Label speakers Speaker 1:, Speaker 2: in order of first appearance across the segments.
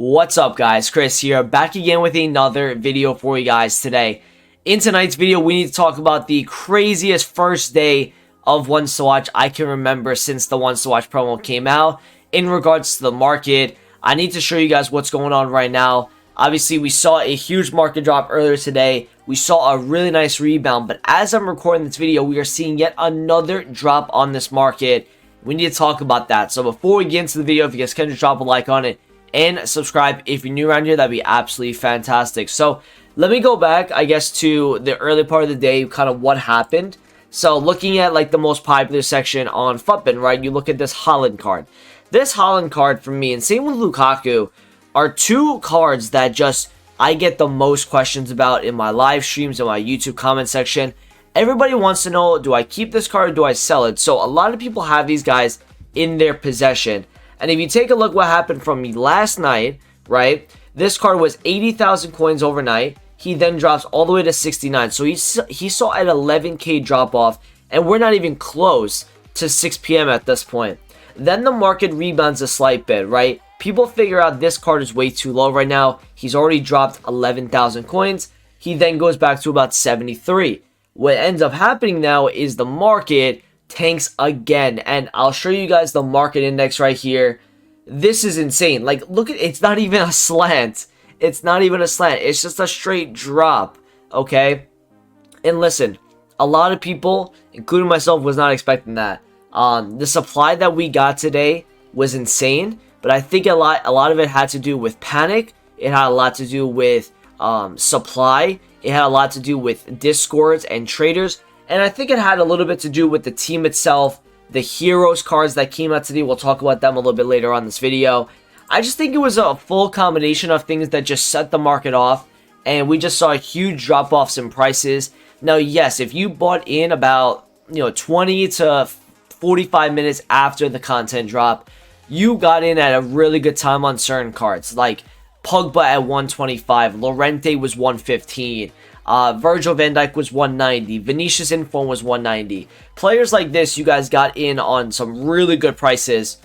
Speaker 1: What's up, guys? Chris here, back again with another video for you guys today. In tonight's video, we need to talk about the craziest first day of Ones to Watch I can remember since the Ones to Watch promo came out. In regards to the market, I need to show you guys what's going on right now. Obviously, we saw a huge market drop earlier today. We saw a really nice rebound, but as I'm recording this video, we are seeing yet another drop on this market. We need to talk about that. So before we get into the video, if you guys can just drop a like on it and subscribe if you're new around here, that'd be absolutely fantastic. So let me go back, I guess, to the early part of the day, kind of what happened. So looking at like the most popular section on Futbin, right? You look at this Haaland card. This Haaland card for me, and same with Lukaku, are two cards that just I get the most questions about in my live streams, in my YouTube comment section. Everybody wants to know, do I keep this card or do I sell it? So a lot of people have these guys in their possession. And if you take a look what happened from me last night, right? This card was 80,000 coins overnight. He then drops all the way to 69. So he saw an 11k drop off, and we're not even close to 6 p.m. at this point. Then the market rebounds a slight bit, right? People figure out this card is way too low right now. He's already dropped 11,000 coins. He then goes back to about 73. What ends up happening now is the market tanks again, and I'll show you guys the market index right here. This is insane. Like, look at it's not even a slant. It's not even a slant. It's just a straight drop, okay? And listen, a lot of people, including myself, was not expecting that. The supply that we got today was insane, but I think a lot of it had to do with panic. It had a lot to do with supply. It had a lot to do with discords and traders. And I think it had a little bit to do with the team itself, the heroes cards that came out today. We'll talk about them a little bit later on this video. I just think it was a full combination of things that just set the market off, and we just saw huge drop-offs in prices. Now, yes, if you bought in about 20 to 45 minutes after the content drop, you got in at a really good time on certain cards, like Pogba at 125, Llorente was 115. Virgil van Dijk was 190. Vinicius Info was 190. Players like this, you guys got in on some really good prices,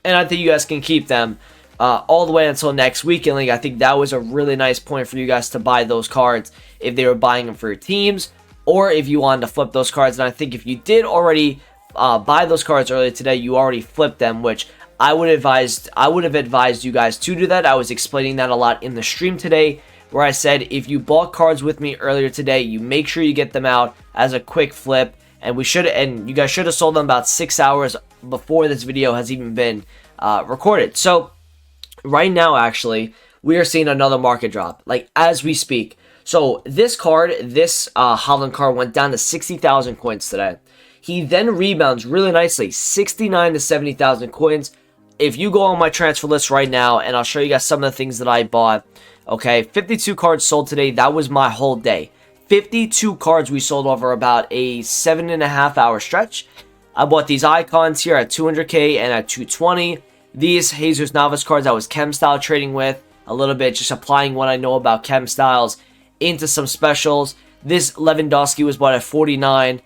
Speaker 1: and I think you guys can keep them all the way until next week. And I think that was a really nice point for you guys to buy those cards if they were buying them for your teams, or if you wanted to flip those cards. And I think if you did already buy those cards earlier today, you already flipped them, which I would have advised you guys to do that. I was explaining that a lot in the stream today, where I said if you bought cards with me earlier today, you make sure you get them out as a quick flip, and you guys should have sold them about 6 hours before this video has even been recorded. So right now, actually, we are seeing another market drop, like as we speak. So this card, this Haaland card, went down to 60,000 coins today. He then rebounds really nicely, 69 to 70,000 coins. If you go on my transfer list right now, and I'll show you guys some of the things that I bought. Okay, 52 cards sold today. That was my whole day. 52 cards we sold over about a 7.5 hour stretch. I bought these icons here at 200k and at 220. These Jesus Navas cards I was chem style trading with a little bit, just applying what I know about chem styles into some specials. This Lewandowski was bought at 49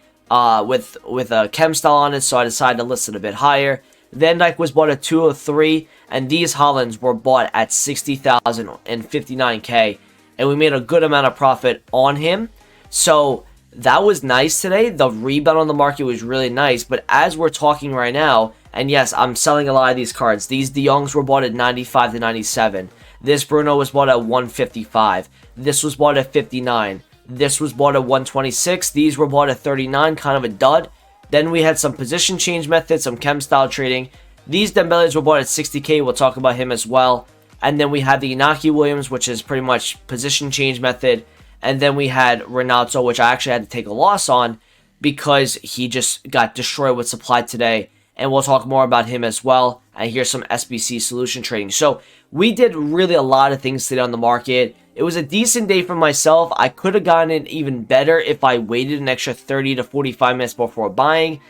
Speaker 1: with a chem style on it, so I decided to list it a bit higher. Van Dijk was bought at 203, and these Haalands were bought at 60,000 and 59k, and we made a good amount of profit on him. So that was nice today. The rebound on the market was really nice, but as we're talking right now, and yes, I'm selling a lot of these cards. These De Jongs were bought at 95 to 97. This Bruno was bought at 155. This was bought at 59. This was bought at 126. These were bought at 39, kind of a dud. Then we had some position change methods, some chem style trading. These Dembeles were bought at 60k. We'll talk about him as well. And then we had the Inaki Williams, which is pretty much position change method. And then we had Renato, which I actually had to take a loss on because he just got destroyed with supply today. And we'll talk more about him as well. And here's some SBC solution trading. So we did really a lot of things today on the market. It was a decent day for myself. I could have gotten it even better if I waited an extra 30 to 45 minutes before buying.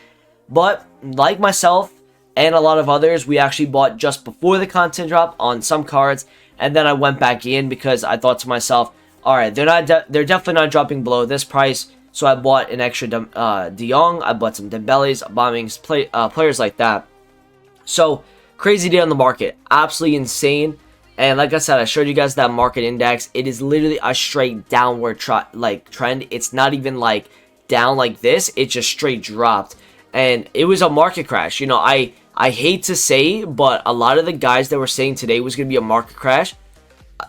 Speaker 1: But like myself and a lot of others, we actually bought just before the content drop on some cards. And then I went back in because I thought to myself, all right, they're definitely not dropping below this price. So I bought an extra De Jong. I bought some Dembeles, players like that. So crazy day on the market. Absolutely insane. And like I said, I showed you guys that market index. It is literally a straight downward trend. It's not even like down like this. It just straight dropped. And it was a market crash. You know, I hate to say, but a lot of the guys that were saying today was going to be a market crash,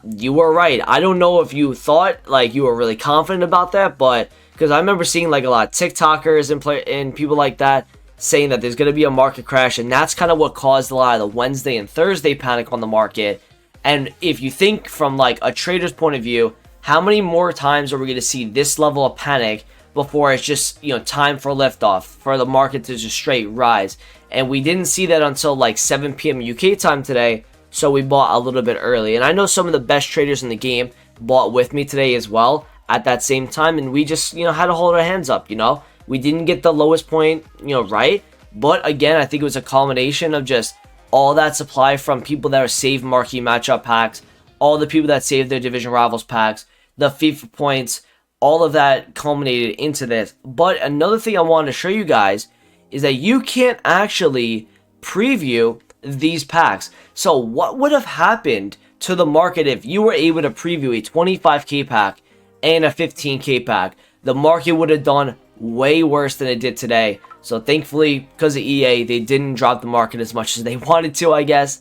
Speaker 1: you were right. I don't know if you thought like you were really confident about that, but because I remember seeing like a lot of TikTokers and people like that saying that there's going to be a market crash, and that's kind of what caused a lot of the Wednesday and Thursday panic on the market. And if you think from like a trader's point of view, how many more times are we going to see this level of panic before it's just, you know, time for liftoff, for the market to just straight rise? And we didn't see that until like 7 p.m. UK time today, so we bought a little bit early. And I know some of the best traders in the game bought with me today as well at that same time, and we just, you know, had to hold our hands up. You know, we didn't get the lowest point, you know, right, but again, I think it was a culmination of just all that supply from people that are saved marquee matchup packs, all the people that saved their division rivals packs, the FIFA points, all of that culminated into this. But another thing I wanted to show you guys is that you can't actually preview these packs. So what would have happened to the market if you were able to preview a 25k pack and a 15k pack? The market would have done way worse than it did today. So thankfully, because of EA, they didn't drop the market as much as they wanted to, I guess.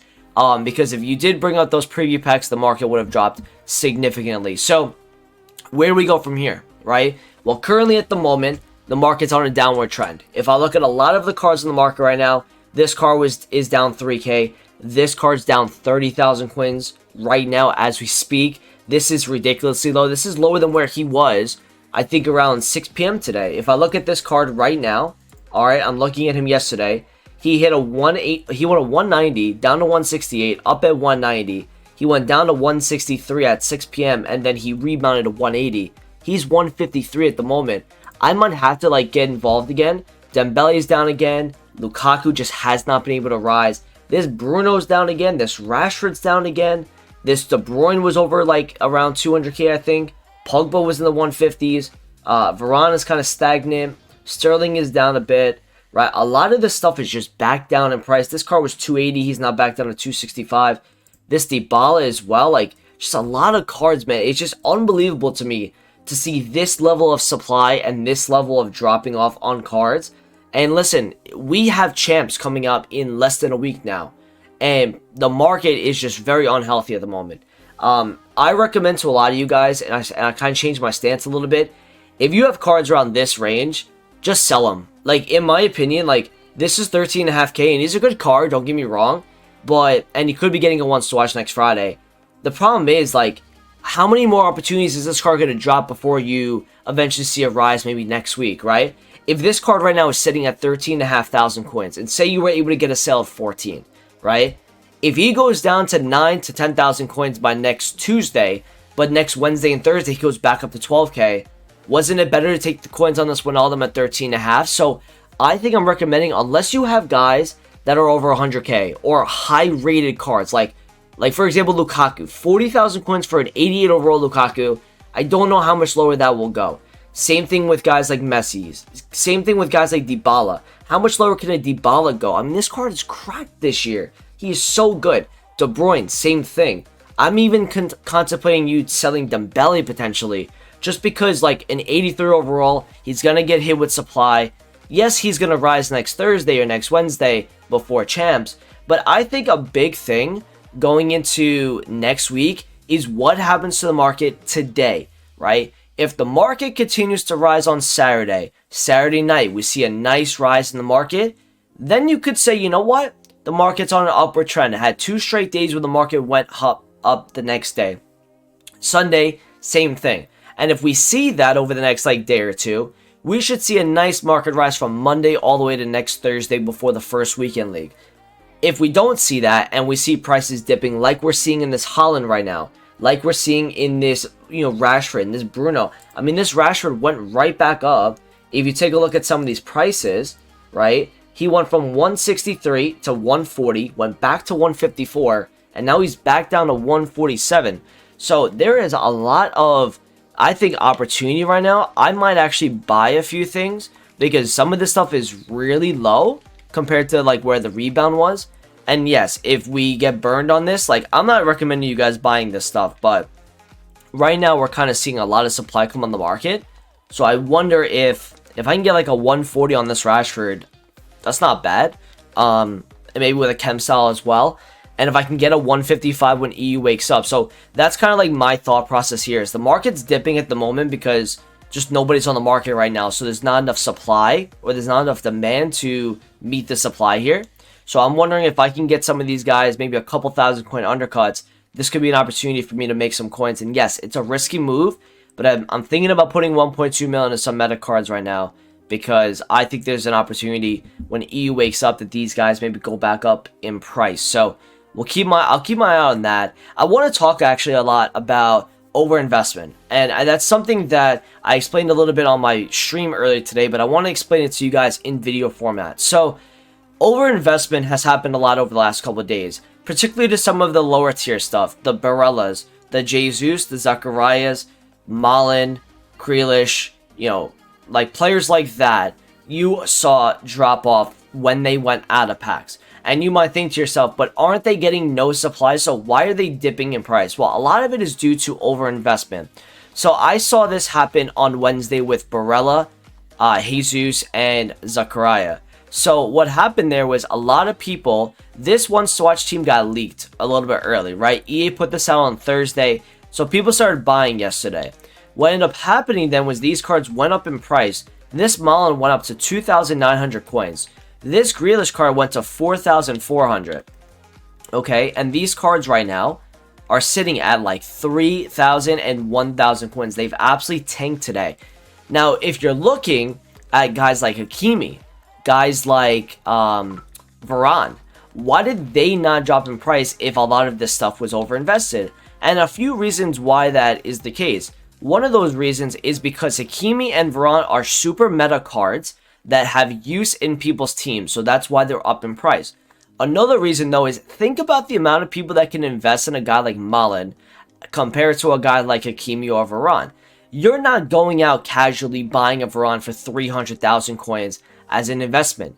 Speaker 1: Because if you did bring out those preview packs, the market would have dropped significantly. So where do we go from here, right? Well, currently at the moment, the market's on a downward trend. If I look at a lot of the cards in the market right now, this card is down 3k. This card's down 30,000 coins right now as we speak. This is ridiculously low. This is lower than where he was, I think, around 6 p.m. today. If I look at this card right now, all right, I'm looking at him yesterday. He hit he went a 190, down to 168, up at 190. He went down to 163 at 6 p.m. and then he rebounded to 180. He's 153 at the moment. I might have to like get involved again. Dembele's down again. Lukaku just has not been able to rise. This Bruno's down again. This Rashford's down again. This De Bruyne was over like around 200k, I think. Pogba was in the 150s. Varane is kind of stagnant. Sterling is down a bit, right? A lot of this stuff is just back down in price. This card was 280. He's now back down to 265. This Dybala as well. Like, just a lot of cards, man. It's just unbelievable to me to see this level of supply and this level of dropping off on cards. And listen, we have champs coming up in less than a week now, and the market is just very unhealthy at the moment. I recommend to a lot of you guys, and I kind of changed my stance a little bit. If you have cards around this range, just sell them. Like, in my opinion, like, this is 13.5k, and he's a good card, don't get me wrong, and you could be getting a once to watch next Friday. The problem is, like, how many more opportunities is this card going to drop before you eventually see a rise maybe next week, right? If this card right now is sitting at 13,500 coins, and say you were able to get a sale of 14, right? If he goes down to 9 to 10,000 coins by next Tuesday, but next Wednesday and Thursday he goes back up to 12k, wasn't it better to take the coins on this one, all of them at 13.5? So I think I'm recommending, unless you have guys that are over 100k or high rated cards, like for example Lukaku, 40,000 coins for an 88 overall Lukaku. I don't know how much lower that will go. Same thing with guys like Messi's. Same thing with guys like Dybala. How much lower can a Dybala go? I mean, this card is cracked this year. He is so good. De Bruyne, same thing. I'm even contemplating you selling Dembele potentially, just because like an 83 overall, he's going to get hit with supply. Yes, he's going to rise next Thursday or next Wednesday before champs, but I think a big thing going into next week is what happens to the market today, right? If the market continues to rise on Saturday night, we see a nice rise in the market, then you could say, you know what? The market's on an upward trend. It had 2 straight days where the market went up the next day. Sunday, same thing. And if we see that over the next like day or two, we should see a nice market rise from Monday all the way to next Thursday before the first weekend league. If we don't see that and we see prices dipping like we're seeing in this Haaland right now, like we're seeing in this, you know, Rashford and this Bruno. I mean, this Rashford went right back up. If you take a look at some of these prices, right? He went from 163 to 140, went back to 154, and now he's back down to 147. So there is a lot of, I think, opportunity right now. I might actually buy a few things because some of this stuff is really low compared to like where the rebound was. And yes, if we get burned on this, like, I'm not recommending you guys buying this stuff, but right now we're kind of seeing a lot of supply come on the market. So I wonder if I can get like a 140 on this Rashford, that's not bad. And maybe with a chem style as well. And if I can get a 155 when EU wakes up. So that's kind of like my thought process here. Is the market's dipping at the moment because just nobody's on the market right now. So there's not enough supply, or there's not enough demand to meet the supply here. So I'm wondering if I can get some of these guys, maybe a couple thousand coin undercuts. This could be an opportunity for me to make some coins. And yes, it's a risky move, but I'm thinking about putting 1.2 million into some meta cards right now, because I think there's an opportunity when EU wakes up that these guys maybe go back up in price. So I'll keep my eye on that. I want to talk actually a lot about overinvestment, and that's something that I explained a little bit on my stream earlier today, but I want to explain it to you guys in video format. So overinvestment has happened a lot over the last couple of days, particularly to some of the lower tier stuff, the Barellas, the Jesus, the Zacharias, Malin, Grealish, you know, like players like that, you saw drop off when they went out of packs. And you might think to yourself, but aren't they getting no supply? So why are they dipping in price? Well, a lot of it is due to overinvestment. So I saw this happen on Wednesday with Barella, Jesus, and Zachariah. So what happened there was a lot of people, this one Swatch team got leaked a little bit early, right? EA put this out on Thursday, so people started buying yesterday. What ended up happening then was these cards went up in price. This Malin went up to 2,900 coins. This Grealish card went to 4,400. Okay, and these cards right now are sitting at like 3,000 and 1,000 coins. They've absolutely tanked today. Now, if you're looking at guys like Hakimi, guys like Varane, why did they not drop in price if a lot of this stuff was overinvested? And a few reasons why that is the case. One of those reasons is because Hakimi and Varane are super meta cards that have use in people's teams, so that's why they're up in price. Another reason though is think about the amount of people that can invest in a guy like Malin compared to a guy like Hakimi or Varane. You're not going out casually buying a Varane for 300,000 coins as an investment.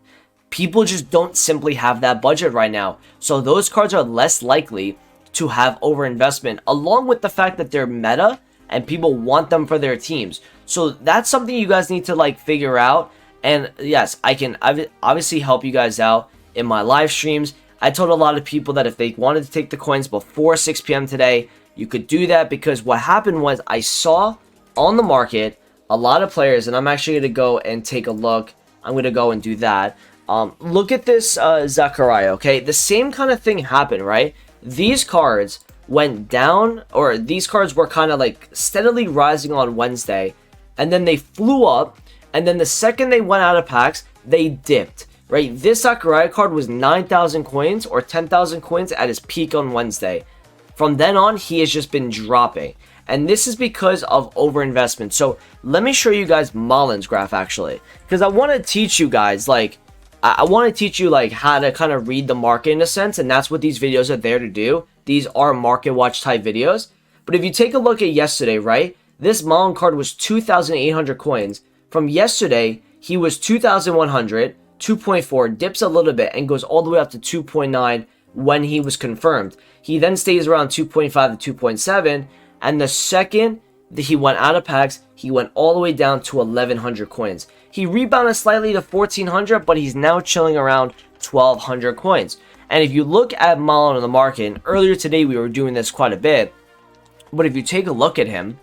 Speaker 1: People just don't simply have that budget right now, so those cards are less likely to have overinvestment, along with the fact that they're meta and people want them for their teams. So that's something you guys need to like figure out. And yes, I can obviously help you guys out in my live streams. I told a lot of people that if they wanted to take the coins before 6 p.m. today, you could do that, because what happened was I saw on the market a lot of players, and I'm actually going to go and take a look. I'm going to go and do that. Look at this Zachariah, okay? The same kind of thing happened, right? These cards went down, or these cards were kind of like steadily rising on Wednesday, and then they flew up. And then the second they went out of packs, they dipped, right? This Zachariah card was 9,000 coins or 10,000 coins at his peak on Wednesday. From then on, he has just been dropping. And this is because of overinvestment. So let me show you guys Malin's graph actually, because I want to teach you guys, like, I want to teach you like how to kind of read the market in a sense. And that's what these videos are there to do. These are market watch type videos. But if you take a look at yesterday, right? This Malin card was 2,800 coins. From yesterday, he was 2,100, 2.4, dips a little bit, and goes all the way up to 2.9 when he was confirmed. He then stays around 2.5 to 2.7, and the second that he went out of packs, he went all the way down to 1,100 coins. He rebounded slightly to 1,400, but he's now chilling around 1,200 coins. And if you look at Malin on the market, and earlier today we were doing this quite a bit, but if you take a look at him,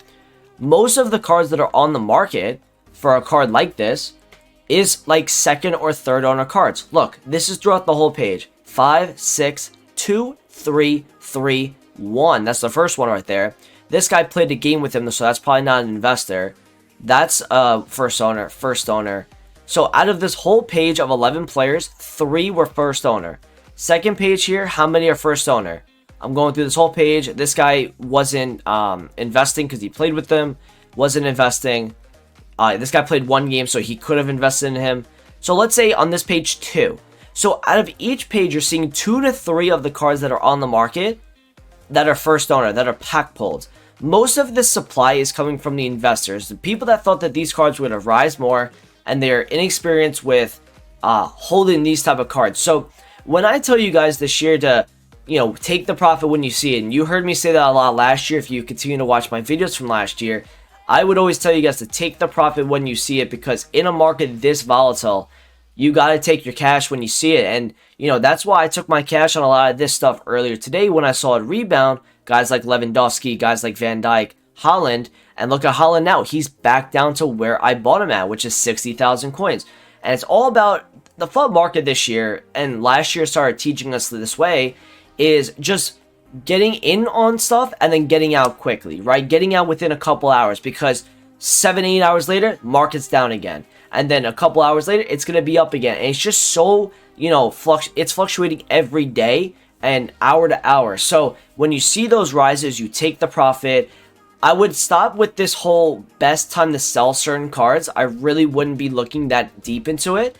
Speaker 1: most of the cards that are on the market for a card like this is like second or third owner cards. Look, this is throughout the whole page. 5, 6, 2, 3, 3, 1. That's the first one right there. This guy played a game with him, so that's probably not an investor. That's first owner. So out of this whole page of 11 players, 3 were first owner. Second page here, how many are first owner? I'm going through this whole page. This guy wasn't investing because he played with them. Wasn't investing. This guy played one game, so he could have invested in him. So let's say on this page 2. So out of each page, you're seeing 2 to 3 of the cards that are on the market that are first owner, that are pack pulled. Most of this supply is coming from the investors, the people that thought that these cards would rise more, and they're inexperienced with holding these type of cards. So when I tell you guys this year to, take the profit when you see it, and you heard me say that a lot last year, if you continue to watch my videos from last year, I would always tell you guys to take the profit when you see it, because in a market this volatile, you got to take your cash when you see it. And, that's why I took my cash on a lot of this stuff earlier today when I saw it rebound. Guys like Lewandowski, guys like Van Dijk, Haaland, and look at Haaland now. He's back down to where I bought him at, which is 60,000 coins. And it's all about the FUD market this year, and last year started teaching us this way, is just getting in on stuff and then getting out quickly, right? Getting out within a couple hours, because 7-8 hours later, market's down again. And then a couple hours later, it's going to be up again. And it's just so, it's fluctuating every day and hour to hour. So when you see those rises, you take the profit. I would stop with this whole best time to sell certain cards. I really wouldn't be looking that deep into it.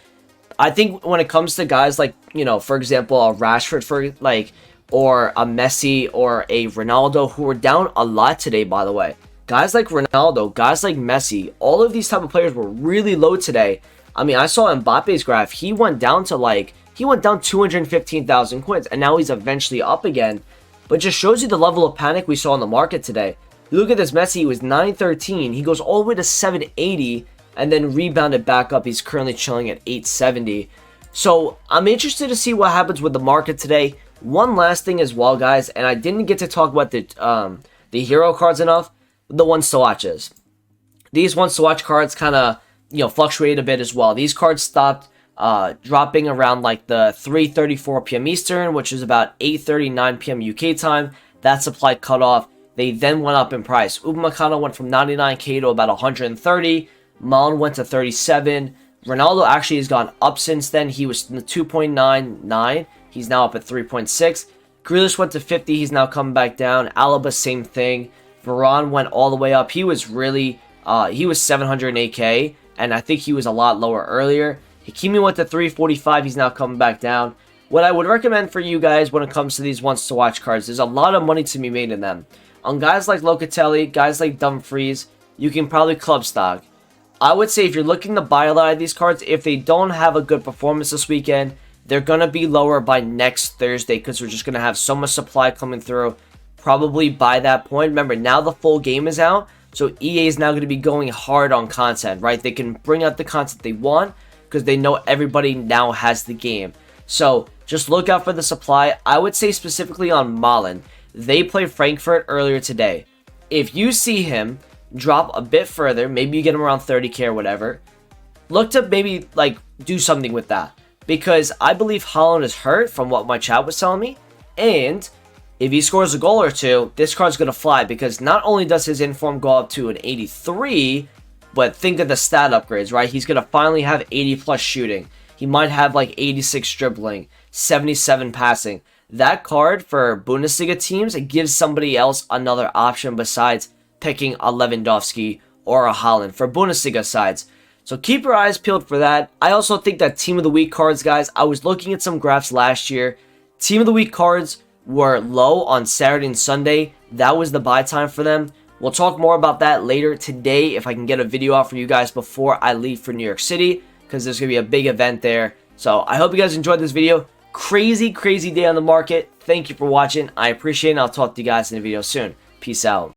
Speaker 1: I think when it comes to guys like, for example, a Rashford, or a Messi or a Ronaldo, who are down a lot today, by the way. Guys like Ronaldo, guys like Messi, all of these type of players were really low today. I mean, I saw Mbappe's graph. He went down 215,000 coins, and now he's eventually up again. But it just shows you the level of panic we saw in the market today. You look at this Messi, he was 913. He goes all the way to 780 and then rebounded back up. He's currently chilling at 870. So I'm interested to see what happens with the market today. One last thing as well, guys, and I didn't get to talk about the hero cards enough. The ones to watches. These ones to watch cards kind of fluctuate a bit as well. These cards stopped dropping around like the 3:34 p.m. Eastern, which is about 8:39 p.m. UK time. That supply cut off. They then went up in price. Upamecano went from 99k to about 130. Mount went to 37. Ronaldo actually has gone up since then. He was in the 2.99. He's now up at 3.6. Grealish went to 50. He's now coming back down. Alaba, same thing. Varane went all the way up. He was really, he was 708k, and I think he was a lot lower earlier. Hakimi went to 345. He's now coming back down. What I would recommend for you guys when it comes to these ones to watch cards, there's a lot of money to be made in them. On guys like Locatelli, guys like Dumfries, you can probably club stock. I would say if you're looking to buy a lot of these cards, if they don't have a good performance this weekend, they're going to be lower by next Thursday, because we're just going to have so much supply coming through. Probably by that point. Remember, now the full game is out, so EA is now going to be going hard on content, right? They can bring out the content they want because they know everybody now has the game. So just look out for the supply. I would say specifically on Malen. They played Frankfurt earlier today. If you see him drop a bit further, maybe you get him around 30k or whatever, look to maybe do something with that, because I believe Haaland is hurt from what my chat was telling me, and if he scores a goal or two, this card's going to fly, because not only does his inform go up to an 83, but think of the stat upgrades, right? He's going to finally have 80 plus shooting. He might have 86 dribbling, 77 passing. That card for Bundesliga teams, it gives somebody else another option besides picking a Lewandowski or a Haaland for Bundesliga sides. So keep your eyes peeled for that. I also think that Team of the Week cards, guys, I was looking at some graphs last year. Team of the Week cards were low on Saturday and Sunday. That was the buy time for them. We'll talk more about that later today if I can get a video out for you guys before I leave for New York City, because there's going to be a big event there. So I hope you guys enjoyed this video. Crazy day on the market. Thank you for watching. I appreciate it, and I'll talk to you guys in a video soon. Peace out.